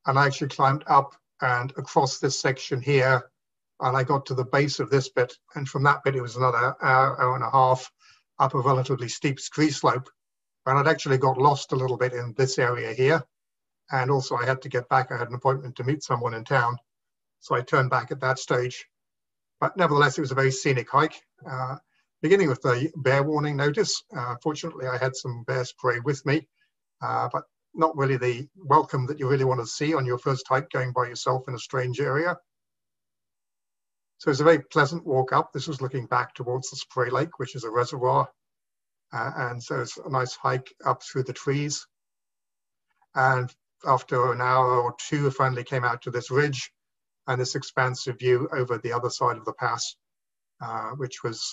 and I actually climbed up and across this section here, and I got to the base of this bit, and from that bit it was another hour and a half up a relatively steep ski slope, and I'd actually got lost a little bit in this area here, and also I had to get back. I had an appointment to meet someone in town, so I turned back at that stage. But nevertheless, it was a very scenic hike. Beginning with the bear warning notice. Fortunately, I had some bear spray with me, but not really the welcome that you really want to see on your first hike going by yourself in a strange area. So it's a very pleasant walk up. This was looking back towards the Spray Lake, which is a reservoir. And so it's a nice hike up through the trees. And after an hour or two, I finally came out to this ridge and this expansive view over the other side of the pass, which was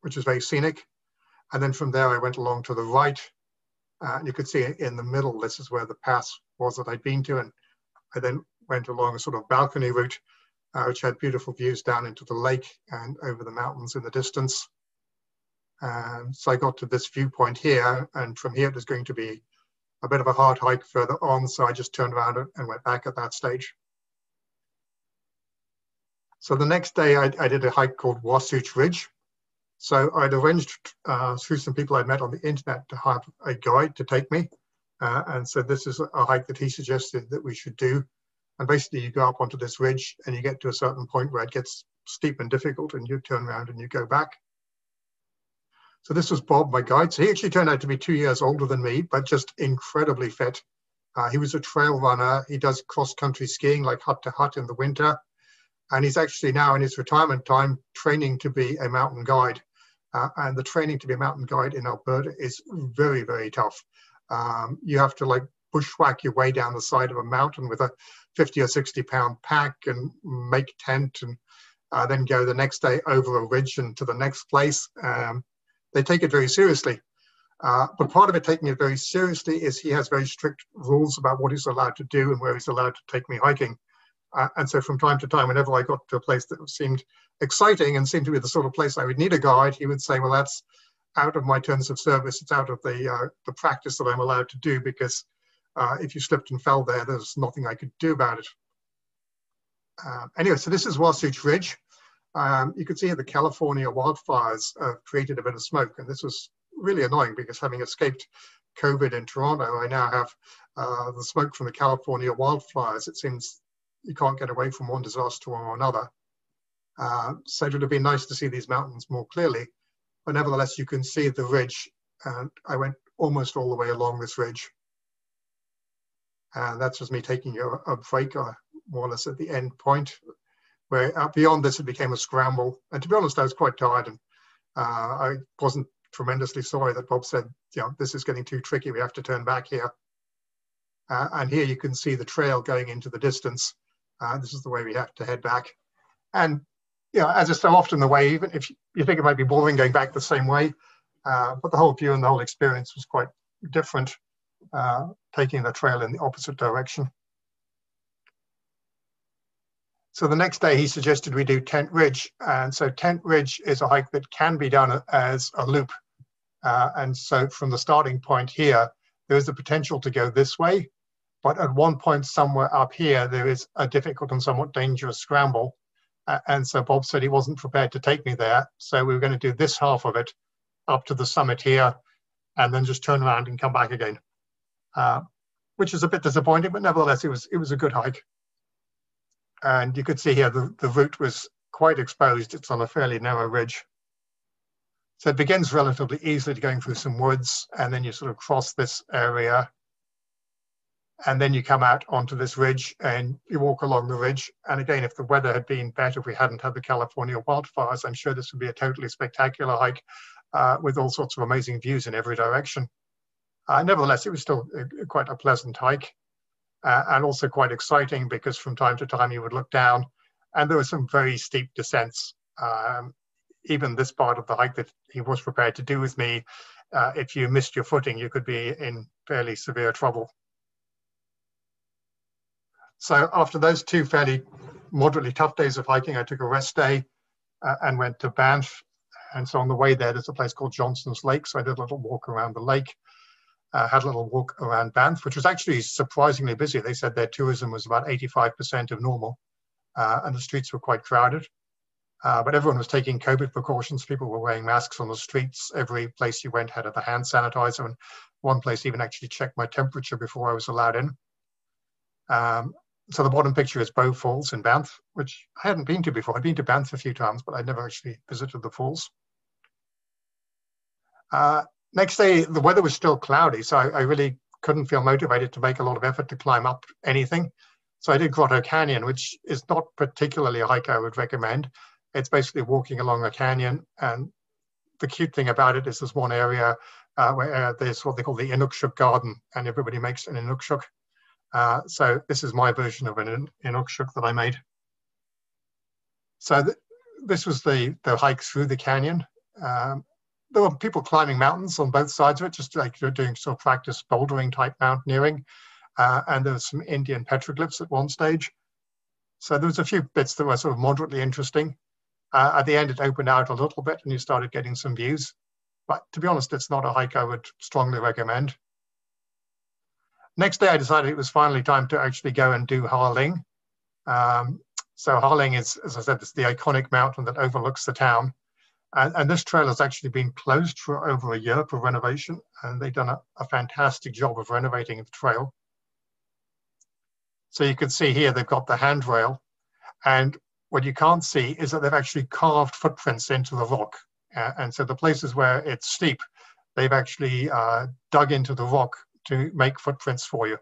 very scenic. And then from there, I went along to the right. And you could see in the middle, this is where the pass was that I'd been to. And I then went along a sort of balcony route, which had beautiful views down into the lake and over the mountains in the distance. So I got to this viewpoint here, and from here it was going to be a bit of a hard hike further on. So I just turned around and went back at that stage. So the next day I did a hike called Wasatch Ridge. So I'd arranged through some people I'd met on the internet to have a guide to take me. And so this is a hike that he suggested that we should do. And basically you go up onto this ridge and you get to a certain point where it gets steep and difficult and you turn around and you go back. So this was Bob, my guide. So he actually turned out to be 2 years older than me, but just incredibly fit. He was a trail runner. He does cross-country skiing like hut to hut in the winter. And he's actually now in his retirement time training to be a mountain guide. And the training to be a mountain guide in Alberta is very, very tough. You have to like bushwhack your way down the side of a mountain with a 50 or 60 pound pack and make tent and then go the next day over a ridge and to the next place. They take it very seriously. But part of it taking it very seriously is he has very strict rules about what he's allowed to do and where he's allowed to take me hiking. And so from time to time, whenever I got to a place that seemed exciting and seemed to be the sort of place I would need a guide, he would say, well, that's out of my terms of service. It's out of the practice that I'm allowed to do, because if you slipped and fell there, there's nothing I could do about it. Anyway, so this is Wasatch Ridge. You can see the California wildfires created a bit of smoke. And this was really annoying because having escaped COVID in Toronto, I now have the smoke from the California wildfires. It seems you can't get away from one disaster or another. So it would have been nice to see these mountains more clearly, but nevertheless, you can see the ridge, and I went almost all the way along this ridge. And that's just me taking a break, more or less at the end point, where beyond this, it became a scramble. And to be honest, I was quite tired, and I wasn't tremendously sorry that Bob said, you know, this is getting too tricky, we have to turn back here. And here you can see the trail going into the distance. This is the way we have to head back. And, you know, as is so often the way, even if you think it might be boring going back the same way, but the whole view and the whole experience was quite different, taking the trail in the opposite direction. So the next day he suggested we do Tent Ridge. And so Tent Ridge is a hike that can be done as a loop. And so from the starting point here, there is the potential to go this way. But at one point somewhere up here, there is a difficult and somewhat dangerous scramble. And so Bob said he wasn't prepared to take me there. So we were going to do this half of it up to the summit here, and then just turn around and come back again, which is a bit disappointing, but nevertheless, it was a good hike. And you could see here the route was quite exposed. It's on a fairly narrow ridge. So it begins relatively easily going through some woods, and then you sort of cross this area, and then you come out onto this ridge and you walk along the ridge. And again, if the weather had been better, if we hadn't had the California wildfires, I'm sure this would be a totally spectacular hike with all sorts of amazing views in every direction. Nevertheless, it was still quite a pleasant hike. And also quite exciting, because from time to time you would look down and there were some very steep descents. Even this part of the hike that he was prepared to do with me, if you missed your footing, you could be in fairly severe trouble. So after those two fairly moderately tough days of hiking, I took a rest day and went to Banff. And so on the way there's a place called Johnson's Lake. So I did a little walk around the lake. Had a little walk around Banff, which was actually surprisingly busy. They said their tourism was about 85% of normal, and the streets were quite crowded. But everyone was taking COVID precautions. People were wearing masks on the streets. Every place you went had a hand sanitizer, and one place even actually checked my temperature before I was allowed in. So the bottom picture is Bow Falls in Banff, which I hadn't been to before. I'd been to Banff a few times, but I'd never actually visited the falls. Next day, the weather was still cloudy, so I really couldn't feel motivated to make a lot of effort to climb up anything. So I did Grotto Canyon, which is not particularly a hike I would recommend. It's basically walking along a canyon, and the cute thing about it is there's one area where there's what they call the Inukshuk Garden, and everybody makes an Inukshuk. So this is my version of an Inukshuk that I made. So this was the hike through the canyon. There were people climbing mountains on both sides of it, just like you're doing sort of practice bouldering type mountaineering. And there was some Indian petroglyphs at one stage. So there was a few bits that were sort of moderately interesting. At the end, it opened out a little bit and you started getting some views. But to be honest, it's not a hike I would strongly recommend. Next day, I decided it was finally time to actually go and do Harling. So Harling is, as I said, it's the iconic mountain that overlooks the town. And this trail has actually been closed for over a year for renovation, and they've done a fantastic job of renovating the trail. So you can see here, they've got the handrail, and what you can't see is that they've actually carved footprints into the rock. And so the places where it's steep, they've actually dug into the rock to make footprints for you.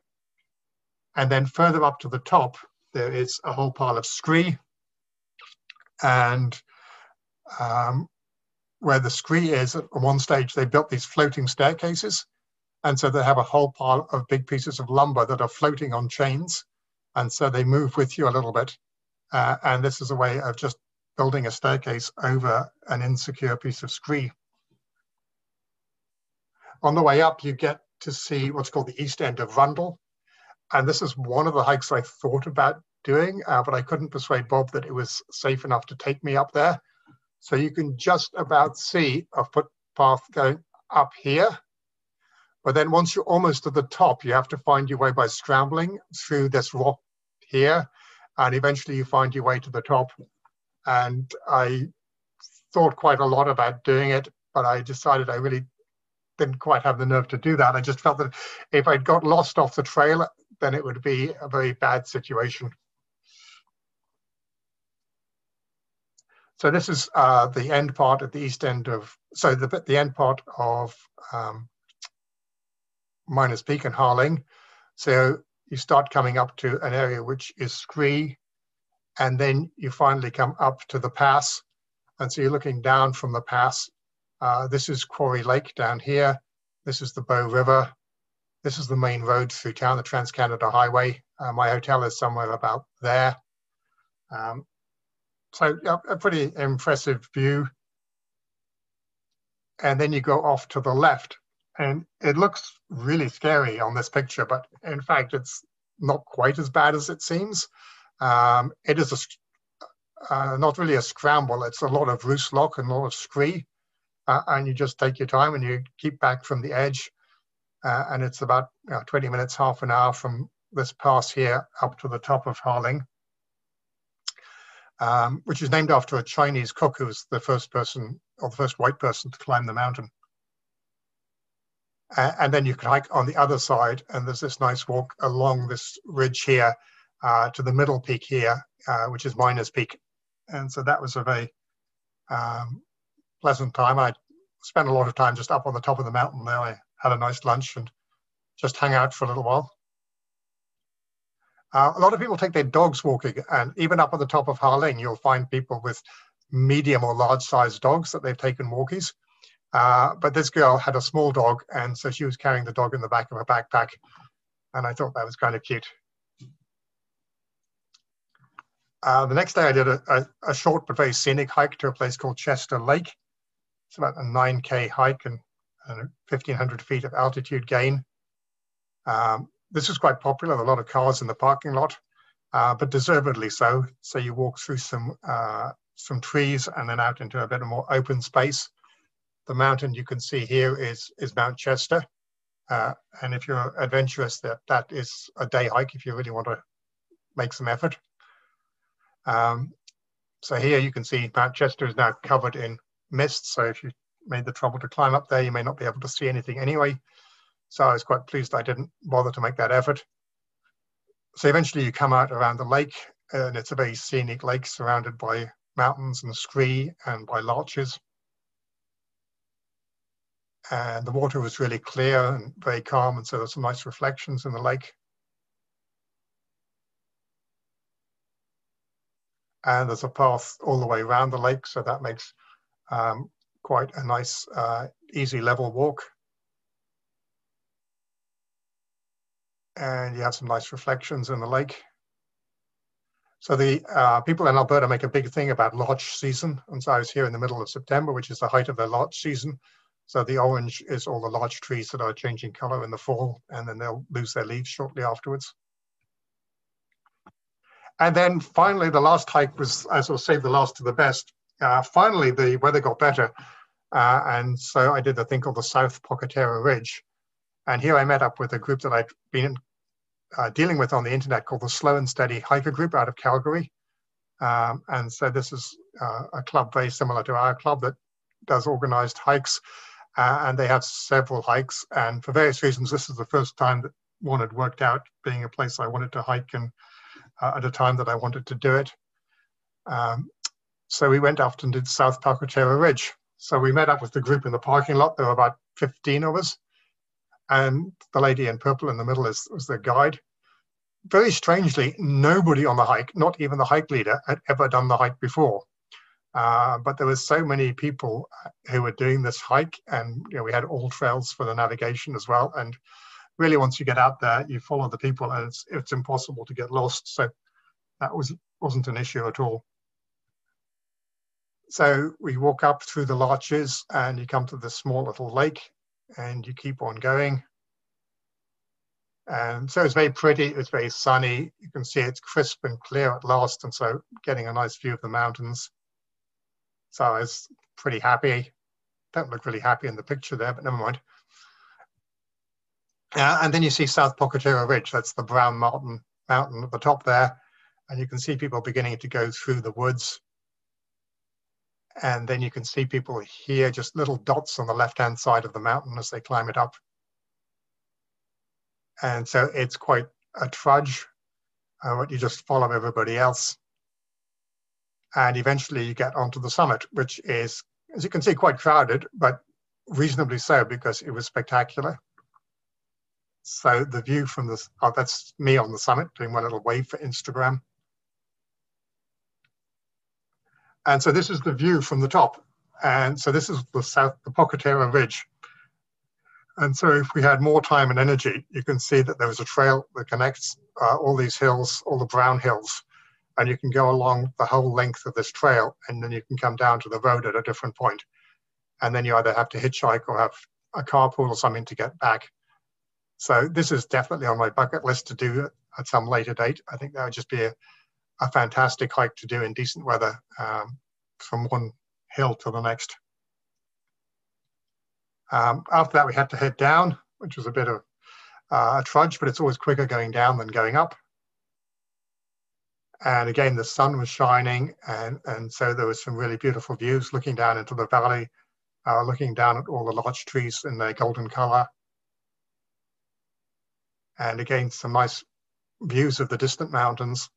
And then further up to the top, there is a whole pile of scree, and where the scree is, at one stage, they built these floating staircases. And so they have a whole pile of big pieces of lumber that are floating on chains. And so they move with you a little bit. And this is a way of just building a staircase over an insecure piece of scree. On the way up, you get to see what's called the east end of Rundle. And this is one of the hikes I thought about doing, but I couldn't persuade Bob that it was safe enough to take me up there. So you can just about see a footpath going up here. But then once you're almost to the top, you have to find your way by scrambling through this rock here. And eventually you find your way to the top. And I thought quite a lot about doing it, but I decided I really didn't quite have the nerve to do that. I just felt that if I'd got lost off the trail, then it would be a very bad situation. So this is the end part at the east end of, so the end part of Miners Peak and Harling. So you start coming up to an area which is scree, and then you finally come up to the pass. And so you're looking down from the pass. This is Quarry Lake down here. This is the Bow River. This is the main road through town, the Trans-Canada Highway. My hotel is somewhere about there. So a pretty impressive view. and then you go off to the left. And it looks really scary on this picture, but in fact, it's not quite as bad as it seems. It is not really a scramble. It's a lot of roost lock and a lot of scree. And you just take your time and you keep back from the edge. And it's about 20 minutes, half an hour from this pass here up to the top of Harling, which is named after a Chinese cook who was the first person, or the first white person, to climb the mountain. And then you can hike on the other side, and there's this nice walk along this ridge here to the middle peak here, which is Miners Peak. And so that was a very pleasant time. I spent a lot of time just up on the top of the mountain there. I had a nice lunch and just hung out for a little while. A lot of people take their dogs walking, and even up at the top of Harling, you'll find people with medium or large sized dogs that they've taken walkies. But this girl had a small dog, and so she was carrying the dog in the back of her backpack, and I thought that was kind of cute. The next day I did a short but very scenic hike to a place called Chester Lake. It's about a 9K hike and 1,500 feet of altitude gain. This was quite popular, a lot of cars in the parking lot, but deservedly so. So you walk through some trees and then out into a bit more open space. The mountain you can see here is Mount Chester. And if you're adventurous, that is a day hike if you really want to make some effort. So here you can see Mount Chester is now covered in mist. So if you made the trouble to climb up there, you may not be able to see anything anyway. So I was quite pleased I didn't bother to make that effort. So eventually you come out around the lake, and it's a very scenic lake surrounded by mountains and scree and by larches. And the water was really clear and very calm, and so there's some nice reflections in the lake. And there's a path all the way around the lake, so that makes quite a nice, easy level walk. And you have some nice reflections in the lake. So the people in Alberta make a big thing about larch season. And so I was here in the middle of September, which is the height of their larch season. So the orange is all the larch trees that are changing color in the fall, and then they'll lose their leaves shortly afterwards. And then finally, the last hike was, as I'll save the last to the best. Finally, the weather got better. And so I did a thing called the South Pocatera Ridge. And here I met up with a group that I'd been dealing with on the internet called the Slow and Steady Hiker Group out of Calgary. And so this is a club very similar to our club that does organized hikes. And they have several hikes. And for various reasons, this is the first time that one had worked out, being a place I wanted to hike and at a time that I wanted to do it. So we went up and did South Pocatera Ridge. So we met up with the group in the parking lot. There were about 15 of us. And the lady in purple in the middle was the guide. Very strangely, nobody on the hike, not even the hike leader, had ever done the hike before. But there were so many people who were doing this hike, and we had all trails for the navigation as well. And really, once you get out there, you follow the people, and it's impossible to get lost. So that wasn't an issue at all. So we walk up through the larches, and you come to this small little lake, and you keep on going. And so it's very pretty, it's very sunny. You can see it's crisp and clear at last, and so getting a nice view of the mountains. So I was pretty happy. Don't look really happy in the picture there, but never mind. And then you see South Pocatera Ridge. That's the brown mountain at the top there. And you can see people beginning to go through the woods. And then you can see people here, just little dots on the left-hand side of the mountain as they climb it up. And so it's quite a trudge, but you just follow everybody else. And eventually you get onto the summit, which is, as you can see, quite crowded, but reasonably so because it was spectacular. So the view from this, that's me on the summit doing my little wave for Instagram. And so this is the view from the top. And so this is the Pocatera Ridge. And so if we had more time and energy, you can see that there was a trail that connects all these hills, all the brown hills. And you can go along the whole length of this trail, and then you can come down to the road at a different point. and then you either have to hitchhike or have a carpool or something to get back. So this is definitely on my bucket list to do at some later date. I think that would just be a fantastic hike to do in decent weather, from one hill to the next. After that, we had to head down, which was a bit of a trudge, but it's always quicker going down than going up. And again, the sun was shining, and so there was some really beautiful views looking down into the valley, looking down at all the larch trees in their golden color. And again, some nice views of the distant mountains.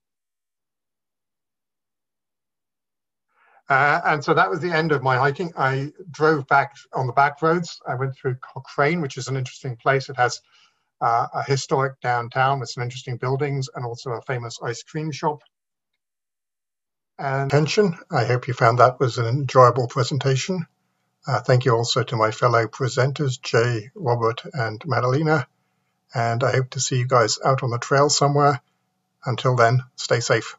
And so that was the end of my hiking. I drove back on the back roads. I went through Cochrane, which is an interesting place. It has a historic downtown with some interesting buildings and also a famous ice cream shop. And attention, I hope you found that was an enjoyable presentation. Thank you also to my fellow presenters, Jay, Robert, and Maddalena. And I hope to see you guys out on the trail somewhere. Until then, stay safe.